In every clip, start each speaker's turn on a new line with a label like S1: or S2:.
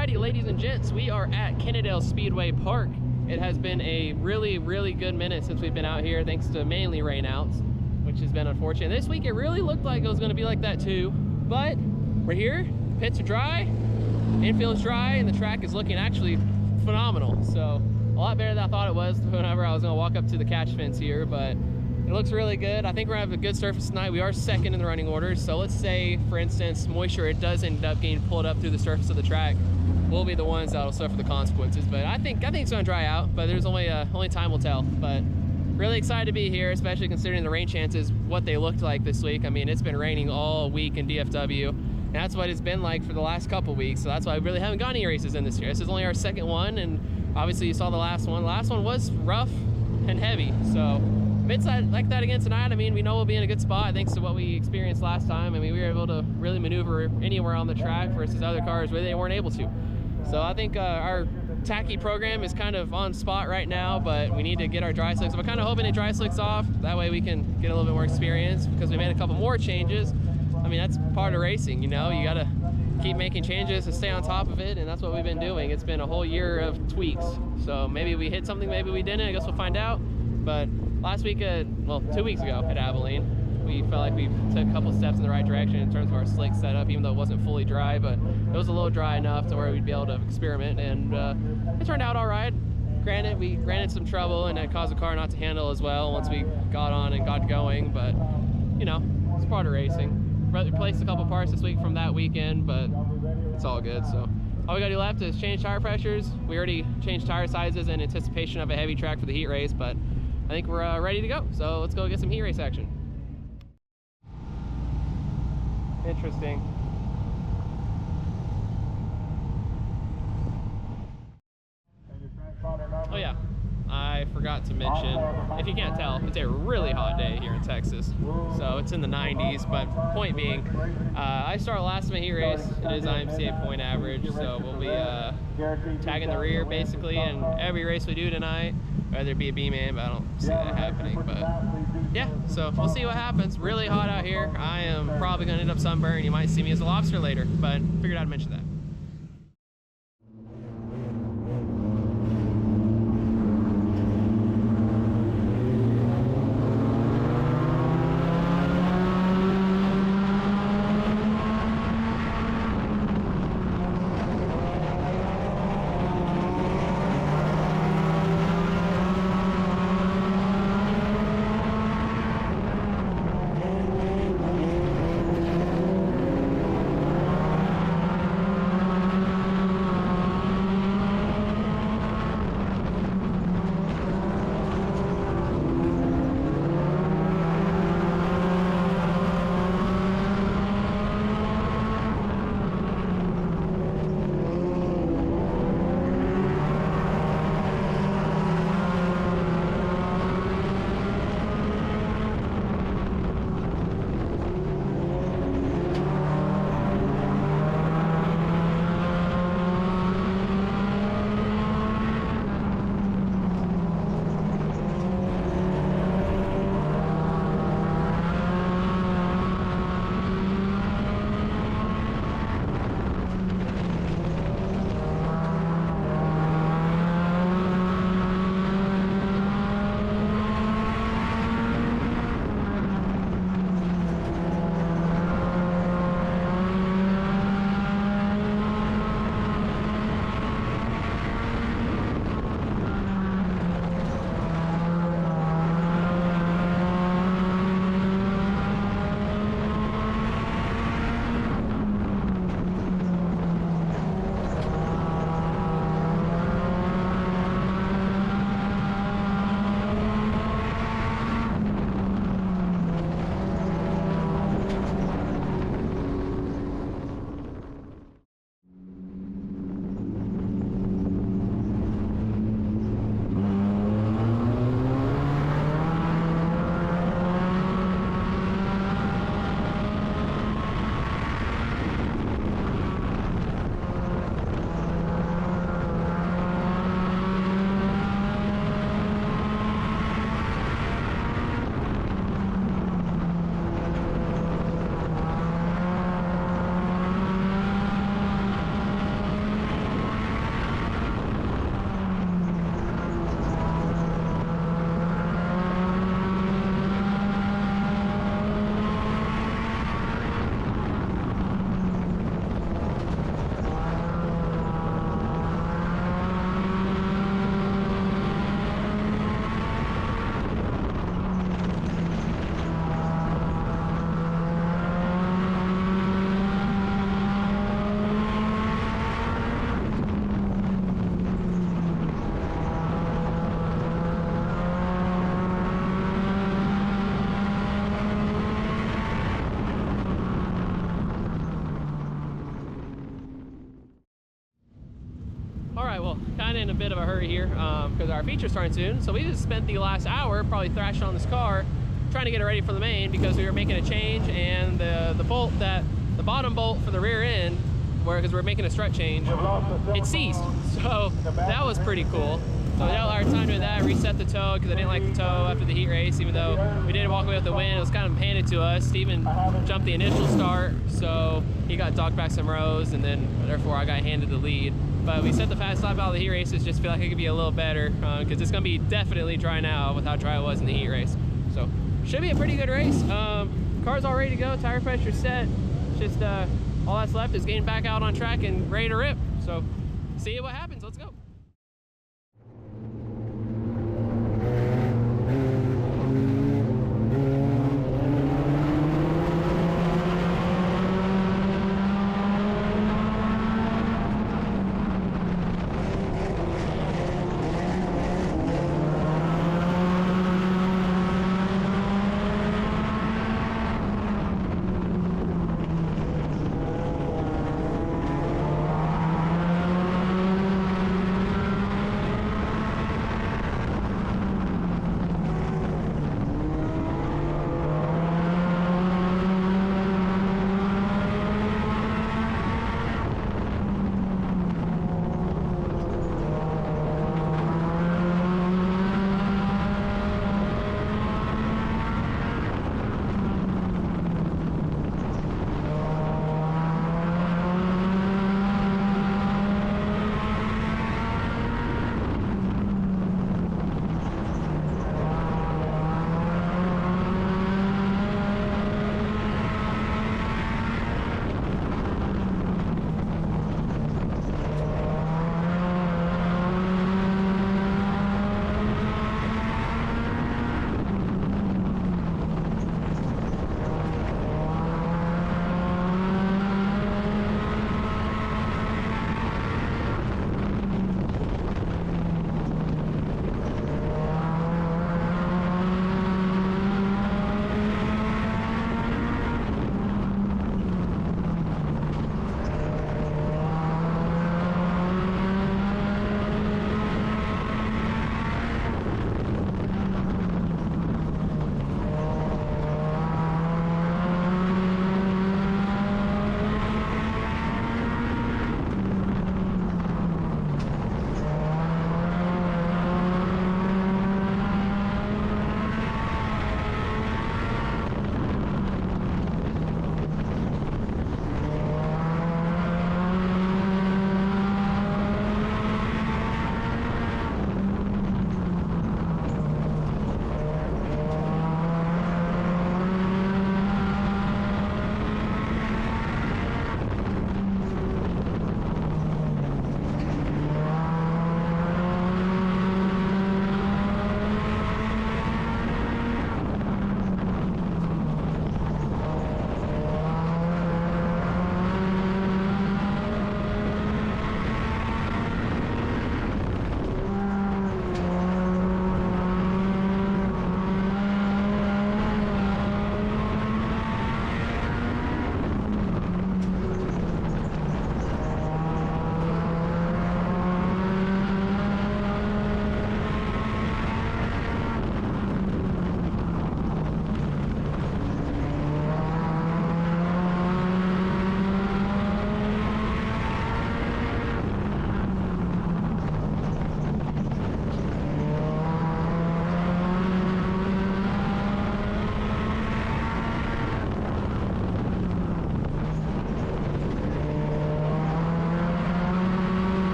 S1: Alrighty, ladies and gents, we are at Kennedale Speedway Park. It has been a really good minute since we've been out here, thanks to mainly rainouts, which has been unfortunate. This week it really looked like it was going to be like that too, but we're here. The pits are dry, infield's dry, and the track is looking actually phenomenal. So a lot better than I thought it was whenever I was going to walk up to the catch fence here, but it looks really good. I think we're gonna have a good surface tonight. We are second in the running order, so let's say, for instance, moisture, it does end up getting pulled up through the surface of the track. We'll be the ones that'll suffer the consequences, but I think it's gonna dry out, but there's only time will tell. But really excited to be here, especially considering the rain chances, what they looked like this week. I mean, it's been raining all week in DFW, and that's what it's been like for the last couple weeks, so that's why we really haven't gone any races in this year. This is only our second one, and obviously you saw the last one. The last one was rough and heavy, so if it's like that again tonight, I mean, we know we'll be in a good spot thanks to what we experienced last time. I mean, we were able to really maneuver anywhere on the track versus other cars where they weren't able to. So I think our tacky program is kind of on spot right now, but we need to get our dry slicks. I'm kind of hoping it dry slicks off. That way we can get a little bit more experience, because we made a couple more changes. I mean, that's part of racing, you know? You gotta keep making changes to stay on top of it, and that's what we've been doing. It's been a whole year of tweaks. So maybe we hit something, maybe we didn't. I guess we'll find out. But last week, well, 2 weeks ago at Abilene, we felt like we took a couple steps in the right direction in terms of our slick setup, even though it wasn't fully dry, but it was a little dry enough to where we'd be able to experiment, and it turned out all right. Granted, we ran into some trouble, and that caused the car not to handle as well once we got on and got going, but, you know, it's part of racing. Replaced a couple parts this week from that weekend, but it's all good. So all we gotta do left is change tire pressures. We already changed tire sizes in anticipation of a heavy track for the heat race, but I think we're ready to go. So let's go get some heat race action. Interesting. Oh yeah, I forgot to mention, if you can't tell, it's a really hot day here in Texas. So it's in the 90s, but point being, I start last in my heat race. It is IMCA point average, so we'll be tagging the rear basically in every race we do tonight, whether it be a B-man, but I don't see that happening. But yeah, so we'll see what happens. Really hot out here. I am probably gonna end up sunburned. You might see me as a lobster later, but figured I'd mention that. right, well, kind of in a bit of a hurry here because our feature's starting soon. So we just spent the last hour probably thrashing on this car, trying to get it ready for the main because we were making a change, and the bolt the bottom bolt for the rear end, because we're making a strut change, it seized. So that was pretty cool. So we had a lot of time doing that, reset the tow because I didn't like the tow after the heat race, even though we did walk away with the win. It was kind of handed to us. Steven jumped the initial start, so he got docked back some rows, and then therefore I got handed the lead. But we set the fast lap out of the heat races, just feel like it could be a little better because it's going to be definitely dry now with how dry it was in the heat race. So should be a pretty good race. Car's all ready to go, tire pressure's set. Just all that's left is getting back out on track and ready to rip. So see what happens. Let's go.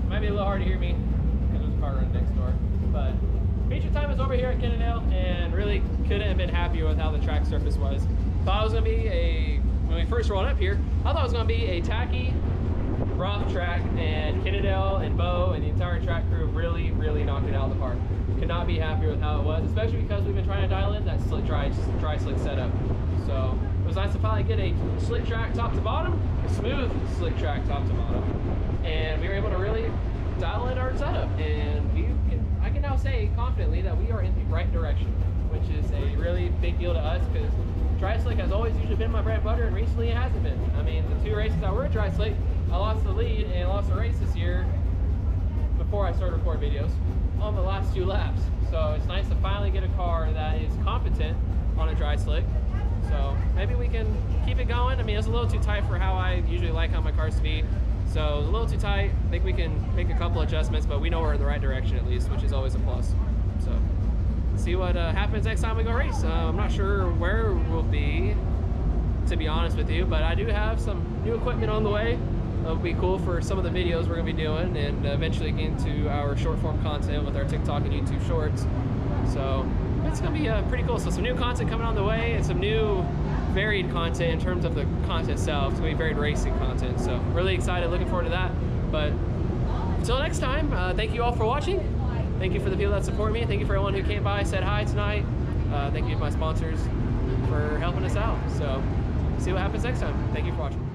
S1: Might be a little hard to hear me because there's a car running next door. But feature time is over here at Kennedale, and really couldn't have been happier with how the track surface was. Thought it was gonna be when we first rolled up here, I thought it was gonna be a tacky, rough track, and Kennedale and Bo and the entire track crew really, really knocked it out of the park. Could not be happier with how it was, especially because we've been trying to dial in that slick dry slick setup. So it was nice to finally get a slick track top to bottom, a smooth slick track top to bottom, and we were able to really dial in our setup. And I can now say confidently that we are in the right direction, which is a really big deal to us because dry slick has always usually been my bread and butter, and recently it hasn't been. I mean, the 2 races that were dry slick, I lost the lead and lost the race this year before I started recording videos on the last 2 laps. So it's nice to finally get a car that is competent on a dry slick. So maybe we can keep it going. I mean, it's a little too tight for how I usually like how my cars to be. So it's a little too tight. I think we can make a couple adjustments, but we know we're in the right direction at least, which is always a plus. So see what happens next time we go race. I'm not sure where we'll be, to be honest with you, but I do have some new equipment on the way. It'll be cool for some of the videos we're gonna be doing, and eventually get into our short form content with our TikTok and YouTube shorts. So it's gonna be pretty cool. So some new content coming on the way, and some new varied content in terms of the content itself. It's gonna be varied racing content. So really excited, looking forward to that. But until next time, thank you all for watching. Thank you for the people that support me. Thank you for everyone who came by, said hi tonight. Thank you to my sponsors for helping us out. So see what happens next time. Thank you for watching.